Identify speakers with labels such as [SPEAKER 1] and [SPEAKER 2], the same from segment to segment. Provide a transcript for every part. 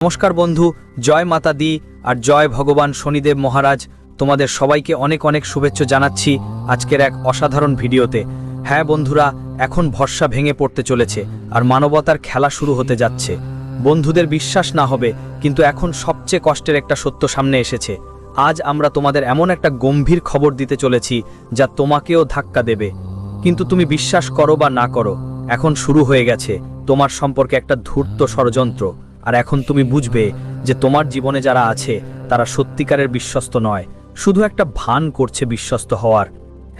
[SPEAKER 1] নমস্কার বন্ধু, জয় মাতা দি আর জয় ভগবান শনিদেব মহারাজ। তোমাদের সবাইকে অনেক অনেক শুভেচ্ছা জানাচ্ছি আজকের এক অসাধারণ ভিডিওতে। হ্যাঁ বন্ধুরা, এখন ভরসা ভেঙে পড়তে চলেছে আর মানবতার খেলা শুরু হতে যাচ্ছে। বন্ধুদের বিশ্বাস না হবে, কিন্তু এখন সবচেয়ে কষ্টের একটা সত্য সামনে এসেছে। আজ আমরা তোমাদের এমন একটা গম্ভীর খবর দিতে চলেছি যা তোমাকেও ধাক্কা দেবে। কিন্তু তুমি বিশ্বাস করো বা না করো, এখন শুরু হয়ে গেছে তোমার সম্পর্কে একটা ধূর্ত ষড়যন্ত্র। আর এখন তুমি বুঝবে যে তোমার জীবনে যারা আছে তারা সত্যিকারের বিশ্বস্ত নয়, শুধু একটা ভান করছে বিশ্বস্ত হওয়ার।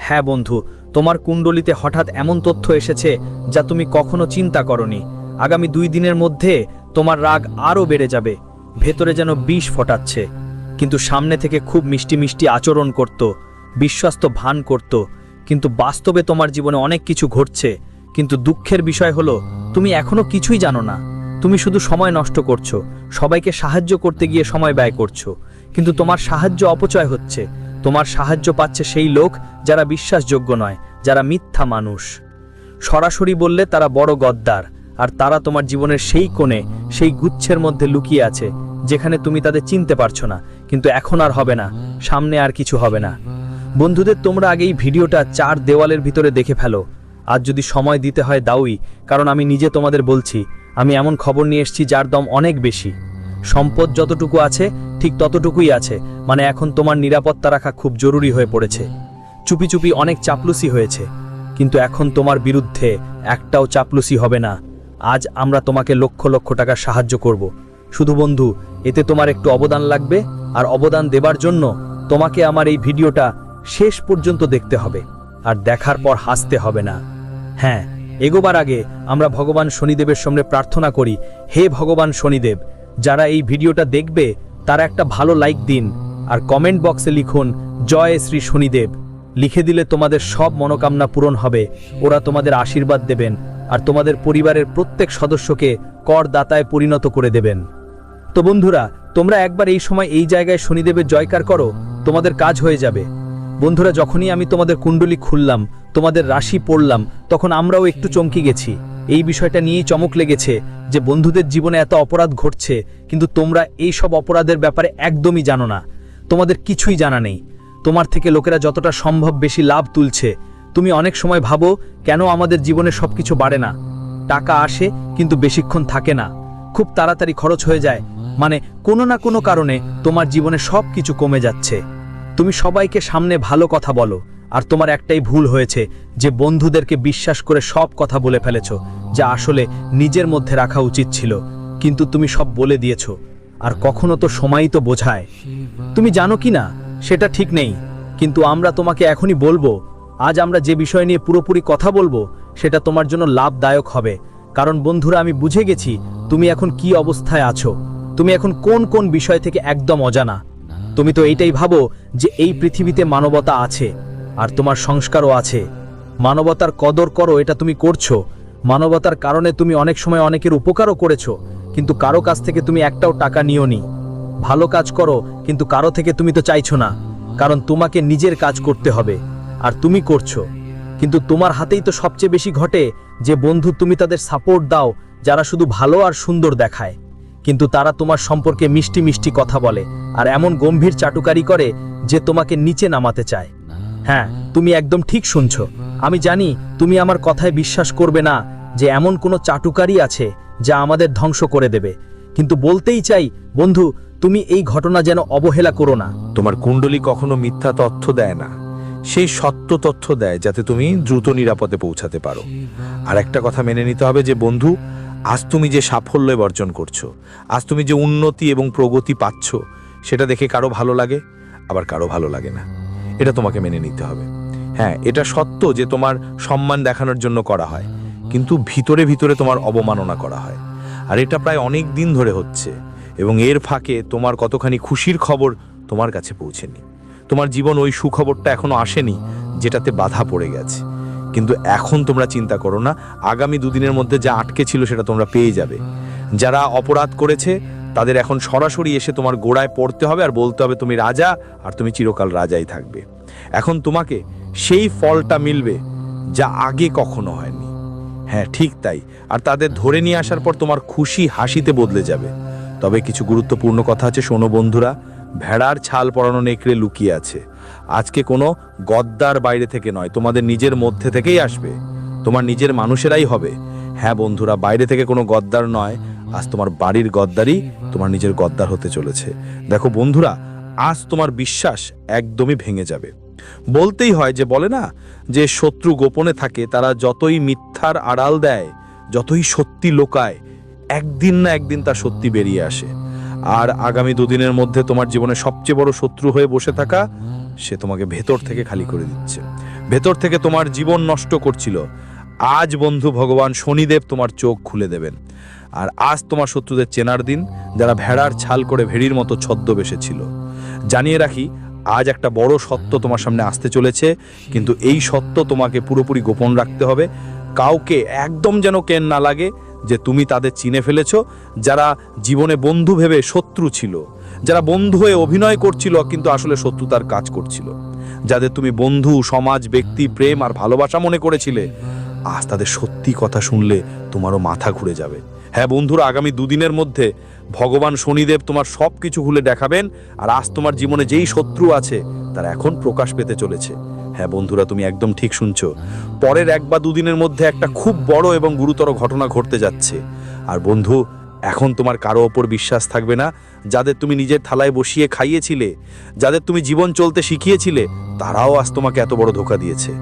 [SPEAKER 1] হ্যাঁ বন্ধু, তোমার কুণ্ডলিতে হঠাৎ এমন তথ্য এসেছে যা তুমি কখনো চিন্তা করনি। আগামী 2 দিনের মধ্যে তোমার রাগ আরও বেড়ে যাবে, ভেতরে যেন বিষ ফোটাচ্ছে, কিন্তু সামনে থেকে খুব মিষ্টি মিষ্টি আচরণ করত, বিশ্বস্ত ভান করত। কিন্তু বাস্তবে তোমার জীবনে অনেক কিছু ঘটছে। কিন্তু দুঃখের বিষয় হলো তুমি এখনো কিছুই জানো না। তুমি শুধু সময় নষ্ট করছো, সবাইকে সাহায্য করতে গিয়ে সময় ব্যয় করছো, কিন্তু তোমার সাহায্য অপচয় হচ্ছে। তোমার সাহায্য পাচ্ছে সেই লোক যারা বিশ্বাসযোগ্য নয়, যারা মিথ্যা মানুষ। সরাসরি বললে তারা বড় গদ্দার, আর তারা তোমার জীবনের সেই কোণে, সেই গুচ্ছের মধ্যে লুকিয়ে আছে যেখানে তুমি তাদের চিনতে পারছো না। কিন্তু এখন আর হবে না, সামনে আর কিছু হবে না। বন্ধুদের, তোমরা আগে এই ভিডিওটা 4 দেওয়ালের ভিতরে দেখে ফেলো। আজ যদি সময় দিতে হয় দাওই, কারণ আমি নিজে তোমাদের বলছি, আমি এমন খবর নিয়ে এসেছি যার দাম অনেক বেশি। সম্পদ যতটুকু আছে ঠিক ততটুকুই আছে, মানে এখন তোমার নিরাপত্তা রাখা খুব জরুরি হয়ে পড়েছে। চুপি চুপি অনেক চাপলুসি হয়েছে, কিন্তু এখন তোমার বিরুদ্ধে একটাও চাপলুসি হবে না। আজ আমরা তোমাকে লক্ষ লক্ষ টাকার সাহায্য করব। শুধু বন্ধু, এতে তোমার একটু অবদান লাগবে, আর অবদান দেবার জন্য তোমাকে আমার এই ভিডিওটা শেষ পর্যন্ত দেখতে হবে, আর দেখার পর হাসতে হবে না। হ্যাঁ, এগোবার আগে আমরা ভগবান শনিদেবের সামনে প্রার্থনা করি, হে ভগবান শনিদেব, যারা এই ভিডিওটা দেখবে তারা একটা ভালো লাইক দিন, আর কমেন্ট বক্সে লিখুন জয় শ্রী শনিদেব। লিখে দিলে তোমাদের সব মনোকামনা পূরণ হবে। ওরা তোমাদের আশীর্বাদ দেবেন, আর তোমাদের পরিবারের প্রত্যেক সদস্যকে করদাতায় পরিণত করে দেবেন। তো বন্ধুরা, তোমরা একবার এই সময় এই জায়গায় শনিদেবের জয়কার করো, তোমাদের কাজ হয়ে যাবে। বন্ধুরা, যখনই আমি তোমাদের কুণ্ডলী খুললাম, তোমাদের রাশি পড়লাম, তখন আমরাও একটু চমকে গেছি। এই বিষয়টা নিয়েই চমক লেগেছে যে বন্ধুদের জীবনে এত অপরাধ ঘটছে, কিন্তু তোমরা এই সব অপরাধের ব্যাপারে একদমই জানো না। তোমাদের কিছুই জানা নেই। তোমার থেকে লোকেরা যতটা সম্ভব বেশি লাভ তুলছে। তুমি অনেক সময় ভাবো, কেন আমাদের জীবনে সবকিছু বাড়ে না? টাকা আসে কিন্তু বেশিক্ষণ থাকে না, খুব তাড়াতাড়ি খরচ হয়ে যায়। মানে কোনো না কোনো কারণে তোমার জীবনে সব কিছু কমে যাচ্ছে। তুমি সবাইকে সামনে ভালো কথা বলো, আর তোমার একটাই ভুল হয়েছে যে বন্ধুদেরকে বিশ্বাস করে সব কথা বলে ফেলেছো, যা আসলে নিজের মধ্যে রাখা উচিত ছিল। কিন্তু তুমি সব বলে দিয়েছো, আর কখনো তো সময়ই তো বোঝায়। তুমি জানো কি না সেটা ঠিক নেই, কিন্তু আমরা তোমাকে এখনই বলবো। আজ আমরা যে বিষয় নিয়ে পুরোপুরি কথা বলবো সেটা তোমার জন্য লাভদায়ক হবে। কারণ বন্ধুরা, আমি বুঝে গেছি তুমি এখন কি অবস্থায় আছো। তুমি এখন কোন কোন বিষয় থেকে একদম অজানা। তুমি তো এইটাই ভাবো যে এই পৃথিবীতে মানবতা আছে, আর তোমার সংস্কারও আছে। মানবতার কদর করো, এটা তুমি করছো। মানবতার কারণে তুমি অনেক সময় অনেকের উপকারও করেছো, কিন্তু কারো কাছ থেকে তুমি একটাও টাকা নিওনি। ভালো কাজ করো, কিন্তু কারো থেকে তুমি তো চাইছো না, কারণ তোমাকে নিজের কাজ করতে হবে, আর তুমি করছো। কিন্তু তোমার হাতেই তো সবচেয়ে বেশি ঘটে যে বন্ধু তুমি তাদের সাপোর্ট দাও যারা শুধু ভালো আর সুন্দর দেখায়, কিন্তু তারা তোমার সম্পর্কে মিষ্টি মিষ্টি কথা বলে আর এমন গম্ভীর চাটুকারি করে যে তোমাকে নিচে নামাতে চায়। হ্যাঁ, তুমি একদম ঠিক শুনছো। আমি জানি তুমি আমার কথায় বিশ্বাস করবে না যে এমন কোনো চাটুকারি আছে যা আমাদের ধ্বংস করে দেবে, কিন্তু বলতেই চাই বন্ধু, তুমি এই ঘটনা যেন অবহেলা করো না।
[SPEAKER 2] তোমার কুণ্ডলী কখনো মিথ্যা তথ্য দেয় না, সেই সত্য তথ্য দেয় যাতে তুমি দ্রুত নিরাপদে পৌঁছাতে পারো। আর একটা কথা মেনে নিতে হবে যে বন্ধু, আজ তুমি যে সাফল্য বর্জন করছো, আজ তুমি যে উন্নতি এবং প্রগতি পাচ্ছ, সেটা দেখে কারো ভালো লাগে, আবার কারো ভালো লাগে না। এটা তোমাকে মেনে নিতে হবে। হ্যাঁ, এটা সত্য যে তোমার সম্মান দেখানোর জন্য করা হয়, কিন্তু ভিতরে ভিতরে তোমার অবমাননা করা হয়। আর এটা প্রায় অনেক দিন ধরে হচ্ছে, এবং এর ফাঁকে তোমার কতখানি খুশির খবর তোমার কাছে পৌঁছেনি। তোমার জীবন ওই সুখবরটা এখনো আসেনি যেটাতে বাধা পড়ে গেছে। কিন্তু এখন তোমরা চিন্তা করো না, আগামী 2 দিনের মধ্যে যা আটকে ছিল সেটা তোমরা পেয়ে যাবে। যারা অপরাধ করেছে তাদের এখন সরাসরি এসে তোমার গোড়ায় পড়তে হবে আর বলতে হবে তুমি রাজা, আর তুমি চিরকাল রাজাই থাকবে। এখন তোমাকে সেই ফলটা মিলবে যা আগে কখনো হয়নি। হ্যাঁ, ঠিক তাই। আর তাদের ধরে নিয়ে আসার পর তোমার খুশি হাসিতে বদলে যাবে। তবে কিছু গুরুত্বপূর্ণ কথা আছে, শোনো বন্ধুরা। ভেড়ার ছাল পরানো নেকড়ে লুকিয়ে আছে। আজকে কোনো গদ্দার বাইরে থেকে নয়, তোমাদের নিজের মধ্যে থেকেই আসবে, তোমার নিজের মানুষেরাই হবে। হ্যাঁ বন্ধুরা, বাইরে থেকে কোনো গদ্দার নয়, আজ তোমার বাড়ির গদ্দারই তোমার নিজের গদ্দার হতে চলেছে। দেখো বন্ধুরা, আজ তোমার বিশ্বাস একদমই ভেঙে যাবে। বলতেই হয়, যে বলে না, যে শত্রু গোপনে থাকে, তারা যতই মিথ্যার আড়াল দেয়, যতই সত্যি লোকায়, একদিন না একদিন তার সত্যি বেরিয়ে আসে। আর আগামী দুদিনের মধ্যে তোমার জীবনে সবচেয়ে বড় শত্রু হয়ে বসে থাকা, সে তোমাকে ভেতর থেকে খালি করে দিচ্ছে, ভেতর থেকে তোমার জীবন নষ্ট করছিল। আজ বন্ধু ভগবান শনিদেব তোমার চোখ খুলে দেবেন। আর আজ তোমার শত্রুদের চেনার দিন, যারা ভেড়ার ছাল করে ভেড়ির মতো ছদ্মবেশে ছিল। জানিয়ে রাখি, আজ একটা বড় সত্য তোমার সামনে আসতে চলেছে, কিন্তু এই সত্য তোমাকে পুরোপুরি গোপন রাখতে হবে। কাউকে একদম যেন কেন না লাগে যে তুমি তাদের চিনে ফেলেছ। যারা জীবনে বন্ধু ভেবে শত্রু ছিল, যারা বন্ধু হয়ে অভিনয় করছিল কিন্তু আসলে শত্রুতার কাজ করছিল, যাদের তুমি বন্ধু, সমাজ, ব্যক্তি, প্রেম আর ভালোবাসা মনে করেছিলে, আজ তাদের সত্যি কথা শুনলে তোমারও মাথা ঘুরে যাবে। হ্যাঁ বন্ধুরা, আগামী দুদিনের মধ্যে ভগবান শনিদেব তোমার সব কিছু খুলে দেখাবেন। আর আজ তোমার জীবনে যেই শত্রু আছে, তারা এখন প্রকাশ পেতে চলেছে। হ্যাঁ বন্ধুরা, তুমি একদম ঠিক শুনছো। পরের 1 বা 2 দিনের মধ্যে একটা খুব বড় এবং গুরুতর ঘটনা ঘটতে যাচ্ছে। আর বন্ধু, এখন তোমার কারো ওপর বিশ্বাস থাকবে না। যাদের তুমি নিজের থালায় বসিয়ে খাইয়েছিলে, যাদের তুমি জীবন চলতে শিখিয়েছিলে, তারাও আজ তোমাকে এত বড় ধোঁকা দিয়েছে।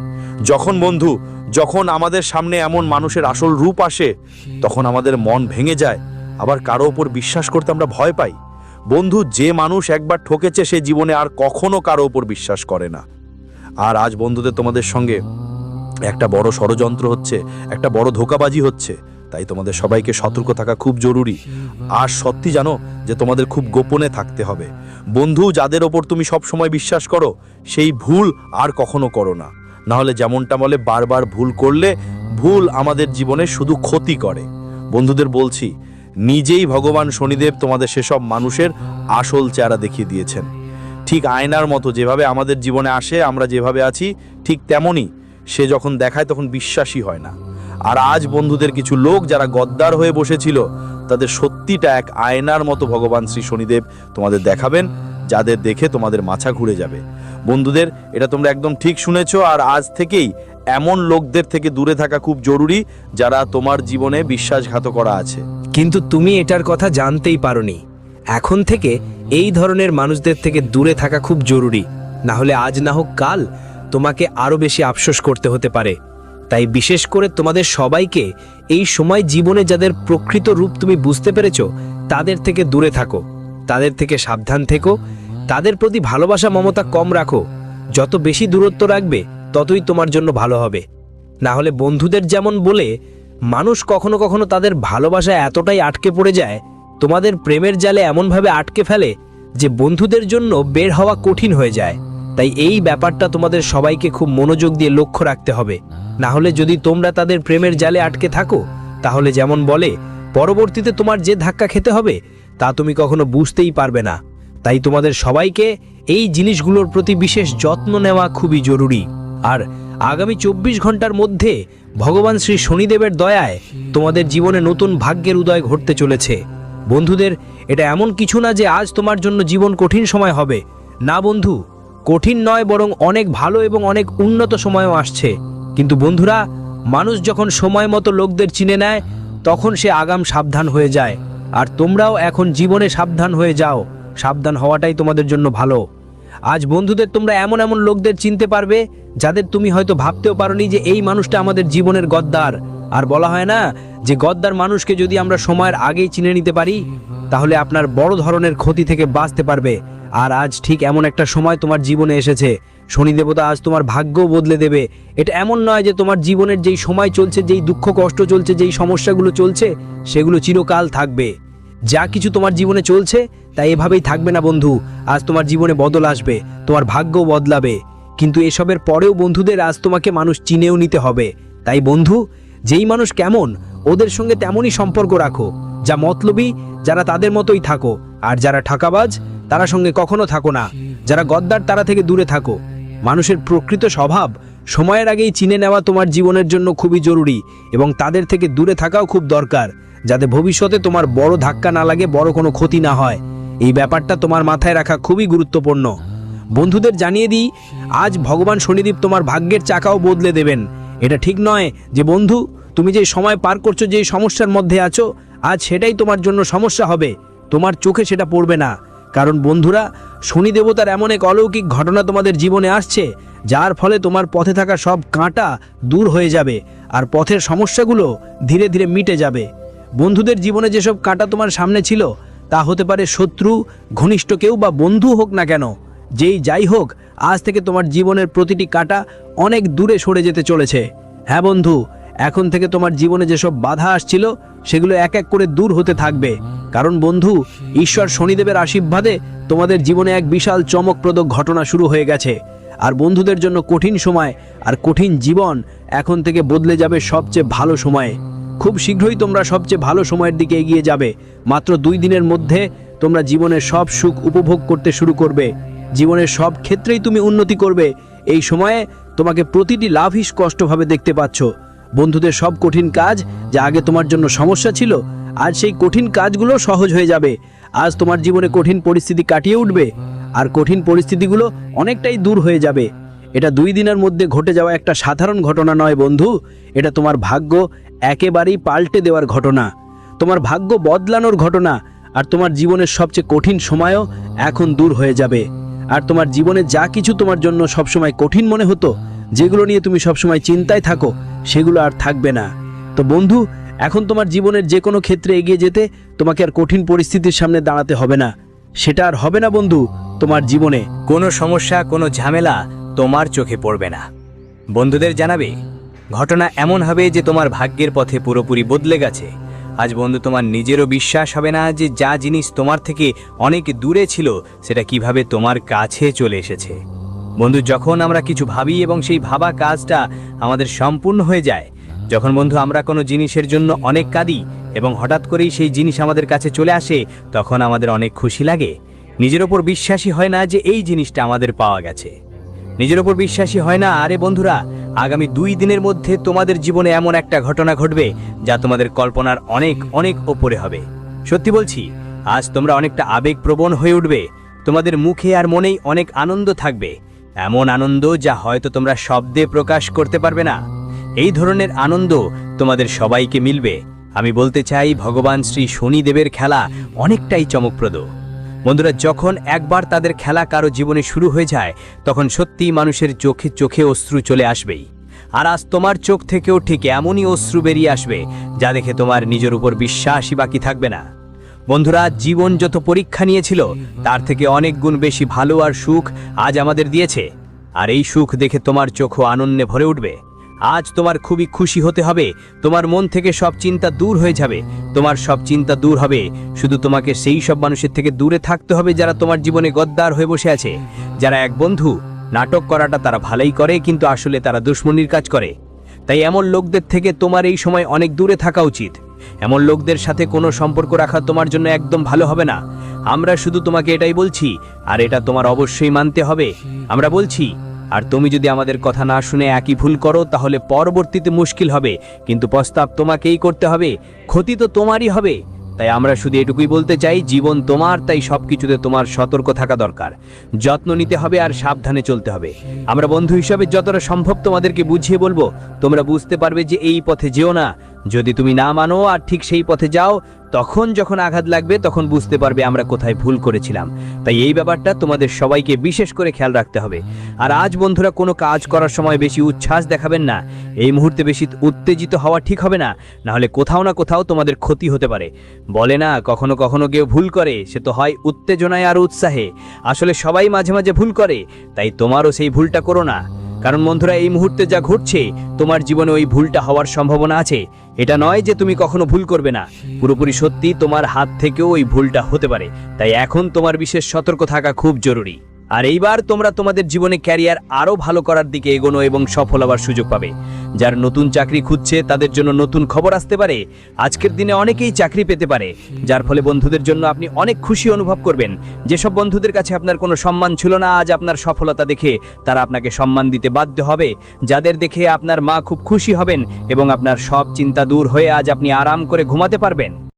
[SPEAKER 2] যখন আমাদের সামনে এমন মানুষের আসল রূপ আসে, তখন আমাদের মন ভেঙে যায়, আবার কারো ওপর বিশ্বাস করতে আমরা ভয় পাই। বন্ধু, যে মানুষ একবার ঠকেছে, সে জীবনে আর কখনো কারো ওপর বিশ্বাস করে না। আর আজ বন্ধুদের তোমাদের সঙ্গে একটা বড় ষড়যন্ত্র হচ্ছে, একটা বড় ধোঁকাবাজি হচ্ছে। তাই তোমাদের সবাইকে সতর্ক থাকা খুব জরুরি। আর সত্যি জানো যে তোমাদের খুব গোপনে থাকতে হবে। বন্ধু, যাদের ওপর তুমি সব সময় বিশ্বাস করো, সেই ভুল আর কখনো করো না। না হলে যেমনটা বলে, বারবার ভুল করলে ভুল আমাদের জীবনে শুধু ক্ষতি করে। বন্ধুদের বলছি, নিজেই ভগবান শনিদেব তোমাদের সেসব মানুষের আসল চেহারা দেখিয়ে দিয়েছেন। ঠিক আয়নার মতো যেভাবে আমাদের জীবনে আসে, আমরা যেভাবে আছি ঠিক তেমনই সে যখন দেখায় তখন বিশ্বাসই হয় না। আর আজ বন্ধুদের কিছু লোক যারা গদ্দার হয়ে বসেছিল, তাদের সত্যিটা এক আয়নার মতো ভগবান শ্রী শনিদেব তোমাদের দেখাবেন, যাদের দেখে তোমাদের মাথা ঘুরে যাবে। বন্ধুদের, এটা তোমরা একদম ঠিক শুনেছো। আর আজ থেকেই এমন লোকদের থেকে দূরে থাকা খুব জরুরি, যারা তোমার জীবনে বিশ্বাসঘাত করা আছে।
[SPEAKER 3] কিন্তু তুমি এটার কথা জানতেই পারোনি। এখন থেকে এই ধরনের মানুষদের থেকে দূরে থাকা খুব জরুরি, না হলে আজ না হোক কাল তোমাকে আরো বেশি আফসোস করতে হতে পারে। তাই বিশেষ করে তোমাদের সবাইকে এই সময় জীবনে যাদের প্রকৃত রূপ তুমি বুঝতে পেরেছো, তাদের থেকে দূরে থাকো, তাদের থেকে সাবধান থেকো, তাদের প্রতি ভালোবাসা মমতা কম রাখো। যত বেশি দূরত্ব রাখবে, ততই তোমার জন্য ভালো হবে। না হলে বন্ধুদের যেমন বলে, মানুষ কখনো কখনো তাদের ভালোবাসায় এতটাই আটকে পড়ে যায়, তোমাদের প্রেমের জালে এমনভাবে আটকে ফেলে যে বন্ধুদের জন্য বের হওয়া কঠিন হয়ে যায়। তাই এই ব্যাপারটা তোমাদের সবাইকে খুব মনোযোগ দিয়ে লক্ষ্য রাখতে হবে। না হলে যদি তোমরা তাদের প্রেমের জালে আটকে থাকো, তাহলে যেমন বলে, পরবর্তীতে তোমার যে ধাক্কা খেতে হবে তা তুমি কখনো বুঝতেই পারবে না। তাই তোমাদের সবাইকে এই জিনিসগুলোর প্রতি বিশেষ যত্ন নেওয়া খুবই জরুরি। আর আগামী 24 ঘন্টার মধ্যে ভগবান শ্রী শনিদেবের দয়ায় তোমাদের জীবনে নতুন ভাগ্যের উদয় ঘটতে চলেছে। বন্ধুদের, এটা এমন কিছু না যে আজ তোমার জন্য জীবন কঠিন সময় হবে। না বন্ধু, কঠিন নয়, বরং অনেক ভালো এবং অনেক উন্নত সময়ও আসছে। কিন্তু বন্ধুরা, মানুষ যখন সময় মতো লোকদের চিনে নেয়, তখন সে আগাম সাবধান হয়ে যায়। আর তোমরাও এখন জীবনে সাবধান হয়ে যাও। সাবধান হওয়াটাই তোমাদের জন্য ভালো। আজ বন্ধুদের, তোমরা এমন এমন লোকদের চিনতে পারবে, যাদের তুমি হয়তো ভাবতেও পারোনি যে এই মানুষটা আমাদের জীবনের গদ্দার। আর বলা হয় না যে গদ্দার মানুষকে যদি আমরা সময়ের আগেই চিনে নিতে পারি, তাহলে আপনার বড় ধরনের ক্ষতি থেকে বাঁচতে পারবে। আর আজ ঠিক এমন একটা সময় তোমার জীবনে এসেছে। শনি দেবতা আজ তোমার ভাগ্যও বদলে দেবে। এটা এমন নয় যে তোমার জীবনের যেই সময় চলছে, যেই দুঃখ কষ্ট চলছে, যেই সমস্যাগুলো চলছে, সেগুলো চিরকাল থাকবে। যা কিছু তোমার জীবনে চলছে তা এভাবেই থাকবে না বন্ধু। আজ তোমার জীবনে বদল আসবে, তোমার ভাগ্যও বদলাবে। কিন্তু এসবের পরেও বন্ধুদের, আজ তোমাকে মানুষ চিনেও নিতে হবে। তাই বন্ধু, যেই মানুষ কেমন, ওদের সঙ্গে তেমনই সম্পর্ক রাখো। যা মতলবী, যারা তাদের মতোই থাকো। আর যারা ঠাকাবাজ, তারা সঙ্গে কখনো থাকো না। যারা গদ্দার, তারা থেকে দূরে থাকো। মানুষের প্রকৃত স্বভাব সময়ের আগেই চিনে নেওয়া তোমার জীবনের জন্য খুবই জরুরি, এবং তাদের থেকে দূরে থাকাও খুব দরকার। যাতে ভবিষ্যতে তোমার বড় ধাক্কা না লাগে, বড় কোনো ক্ষতি না হয়। এই ব্যাপারটা তোমার মাথায় রাখা খুবই গুরুত্বপূর্ণ। বন্ধুদের জানিয়ে দিই, আজ ভগবান শনিদেব তোমার ভাগ্যের চাকাও বদলে দেবেন। এটা ঠিক নয় যে বন্ধু তুমি যে সময় পার করছো, যে সমস্যার মধ্যে আছো, আজ সেটাই তোমার জন্য সমস্যা হবে। তোমার চোখে সেটা পড়বে না, কারণ বন্ধুরা শনি দেবতার এমন এক অলৌকিক ঘটনা তোমাদের জীবনে আসছে, যার ফলে তোমার পথে থাকা সব কাঁটা দূর হয়ে যাবে আর পথের সমস্যাগুলো ধীরে ধীরে মিটে যাবে। বন্ধুদের জীবনে যেসব কাঁটা তোমার সামনে ছিল, তা হতে পারে শত্রু, ঘনিষ্ঠ কেউ বা বন্ধু হোক না কেন, যাই হোক, আজ থেকে তোমার জীবনের প্রতিটি কাঁটা অনেক দূরে সরে যেতে চলেছে। হ্যাঁ বন্ধু, এখন থেকে তোমার জীবনে যেসব বাধা আসছিল, সেগুলো এক এক করে দূর হতে থাকবে। কারণ বন্ধু, ঈশ্বর শনিদেবের আশীর্বাদে তোমাদের জীবনে এক বিশাল চমকপ্রদ ঘটনা শুরু হয়ে গেছে। আর বন্ধুদের জন্য কঠিন সময় আর কঠিন জীবন এখন থেকে বদলে যাবে সবচেয়ে ভালো সময়ে। খুব শীঘ্রই তোমরা সবচেয়ে ভালো সময়ের দিকে এগিয়ে যাবে। মাত্র 2 দিনের মধ্যে তোমরা জীবনের সব সুখ উপভোগ করতে শুরু করবে। জীবনের সব ক্ষেত্রেই তুমি উন্নতি করবে। এই সময়ে তোমাকে প্রতিটি লাভই স্পষ্টভাবে দেখতে পাচ্ছ। বন্ধুদের সব কঠিন কাজ যা আগে তোমার জন্য সমস্যা ছিল, আজ সেই কঠিন কাজগুলো সহজ হয়ে যাবে। আজ তোমার জীবনে কঠিন পরিস্থিতি কাটিয়ে উঠবে আর কঠিন পরিস্থিতিগুলো অনেকটাই দূর হয়ে যাবে। এটা 2 দিনের মধ্যে ঘটে যাওয়া একটা সাধারণ ঘটনা নয় বন্ধু, এটা তোমার ভাগ্য একেবারেই পাল্টে দেওয়ার ঘটনা, তোমার ভাগ্য বদলানোর ঘটনা। আর তোমার জীবনের সবচেয়ে কঠিন সময়ও এখন দূর হয়ে যাবে। আর তোমার জীবনে যা কিছু তোমার জন্য সবসময় কঠিন মনে হতো, যেগুলো নিয়ে তুমি সবসময় চিন্তায় থাকো, সেগুলো আর থাকবে না। তো বন্ধু, এখন তোমার জীবনের যে কোনো ক্ষেত্রে এগিয়ে যেতে তোমাকে আর কঠিন পরিস্থিতির সামনে দাঁড়াতে হবে না। সেটা আর হবে না বন্ধু। তোমার জীবনে
[SPEAKER 1] কোনো সমস্যা, কোনো ঝামেলা তোমার চোখে পড়বে না। বন্ধুদের জানাবে, ঘটনা এমন হবে যে তোমার ভাগ্যের পথে পুরোপুরি বদলে গেছে। আজ বন্ধু, তোমার নিজেরও বিশ্বাস হবে না যে যা জিনিস তোমার থেকে অনেক দূরে ছিল, সেটা কিভাবে তোমার কাছে চলে এসেছে। বন্ধু, যখন আমরা কিছু ভাবি এবং সেই ভাবা কাজটা আমাদের সম্পূর্ণ হয়ে যায়, যখন বন্ধু আমরা কোনো জিনিসের জন্য অনেক কাঁদি এবং হঠাৎ করেই সেই জিনিস আমাদের কাছে চলে আসে, তখন আমাদের অনেক খুশি লাগে। নিজের ওপর বিশ্বাসই হয় না যে এই জিনিসটা আমাদের পাওয়া গেছে। নিজের ওপর বিশ্বাসই হয় না। আরে বন্ধুরা, আগামী 2 দিনের মধ্যে তোমাদের জীবনে এমন একটা ঘটনা ঘটবে যা তোমাদের কল্পনার অনেক অনেক ওপরে হবে। সত্যি বলছি, আজ তোমরা অনেকটা আবেগপ্রবণ হয়ে উঠবে। তোমাদের মুখে আর মনেই অনেক আনন্দ থাকবে, এমন আনন্দ যা হয়তো তোমরা শব্দে প্রকাশ করতে পারবে না। এই ধরনের আনন্দ তোমাদের সবাইকে মিলবে। আমি বলতে চাই, ভগবান শ্রী শনিদেবের খেলা অনেকটাই চমকপ্রদ। বন্ধুরা, যখন একবার তাদের খেলা কারো জীবনে শুরু হয়ে যায়, তখন সত্যিই মানুষের চোখে চোখে অশ্রু চলে আসবেই। আর আজ তোমার চোখ থেকেও ঠিক এমনই অশ্রু বেরিয়ে আসবে, যা দেখে তোমার নিজের উপর বিশ্বাসই বাকি থাকবে না। বন্ধুরা, জীবন যত পরীক্ষা নিয়েছিল, তার থেকে অনেক গুণ বেশি ভালো আর সুখ আজ আমাদের দিয়েছে। আর এই সুখ দেখে তোমার চোখও আনন্দে ভরে উঠবে। আজ তোমার খুবই খুশি হতে হবে। তোমার মন থেকে সব চিন্তা দূর হয়ে যাবে। তোমার সব চিন্তা দূর হবে। শুধু তোমাকে সেই সব মানুষের থেকে দূরে থাকতে হবে যারা তোমার জীবনে গদ্দার হয়ে বসে আছে। যারা এক বন্ধু, নাটক করাটা তারা ভালোই করে, কিন্তু আসলে তারা দুশ্মনির কাজ করে। তাই এমন লোকদের থেকে তোমার এই সময় অনেক দূরে থাকা উচিত। এমন লোকদের সাথে কোনো সম্পর্ক রাখা তোমার জন্য একদম ভালো হবে না। আমরা শুধু তোমাকে এটাই বলছি, আর এটা তোমার অবশ্যই মানতে হবে। আমরা বলছি, আর তুমি যদি আমাদের কথা না শুনে একই ভুল করো, তাহলে পরবর্তীতে মুশকিল হবে, কিন্তু প্রস্তাব তোমাকেই করতে হবে, ক্ষতি তো তোমারই হবে। তাই আমরা শুধু এটুকুই বলতে চাই, জীবন তোমার, তাই সবকিছুতে তোমার সতর্ক থাকা দরকার, যত্ন নিতে হবে আর সাবধানে চলতে হবে। আমরা বন্ধু হিসাবে যতটা সম্ভব তোমাদেরকে বুঝিয়ে বলবো, তোমরা বুঝতে পারবে যে এই পথে যেও না। যদি তুমি না মানো আর ঠিক সেই পথে যাও, তখন যখন আঘাত লাগবে, তখন বুঝতে পারবে আমরা কোথায় ভুল করেছিলাম। তাই এই ব্যাপারটা তোমাদের সবাইকে বিশেষ করে খেয়াল রাখতে হবে। আর আজ বন্ধুরা, কোনো কাজ করার সময় বেশি উচ্ছ্বাস দেখাবেন না। এই মুহূর্তে বেশি উত্তেজিত হওয়া ঠিক হবে না, নাহলে কোথাও না কোথাও তোমাদের ক্ষতি হতে পারে। বলে না, কখনো কখনো কেউ ভুল করে, সে তো হয় উত্তেজনায় আর উৎসাহে। আসলে সবাই মাঝে মাঝে ভুল করে, তাই তোমারও সেই ভুলটা করো না। কারণ বন্ধুরা, এই মুহূর্তে যা ঘটছে, তোমার জীবনে ওই ভুলটা হওয়ার সম্ভাবনা আছে। এটা নয় যে তুমি কখনো ভুল করবে না, পুরোপুরি সত্যি তোমার হাত থেকেও ওই ভুলটা হতে পারে। তাই এখন তোমার বিশেষ সতর্ক থাকা খুব জরুরি। আর এইবার তোমরা তোমাদের জীবনে ক্যারিয়ার আরও ভালো করার দিকে এগোনো এবং সফল হওয়ার সুযোগ পাবে। যার নতুন চাকরি খুঁজছে তাদের জন্য নতুন খবর আসতে পারে। আজকের দিনে অনেকেই চাকরি পেতে পারে, যার ফলে বন্ধুদের জন্য আপনি অনেক খুশি অনুভব করবেন। যেসব বন্ধুদের কাছে আপনার কোনো সম্মান ছিল না, আজ আপনার সফলতা দেখে তারা আপনাকে সম্মান দিতে বাধ্য হবে। যাদের দেখে আপনার মা খুব খুশি হবেন এবং আপনার সব চিন্তা দূর হয়ে আজ আপনি আরাম করে ঘুমাতে পারবেন।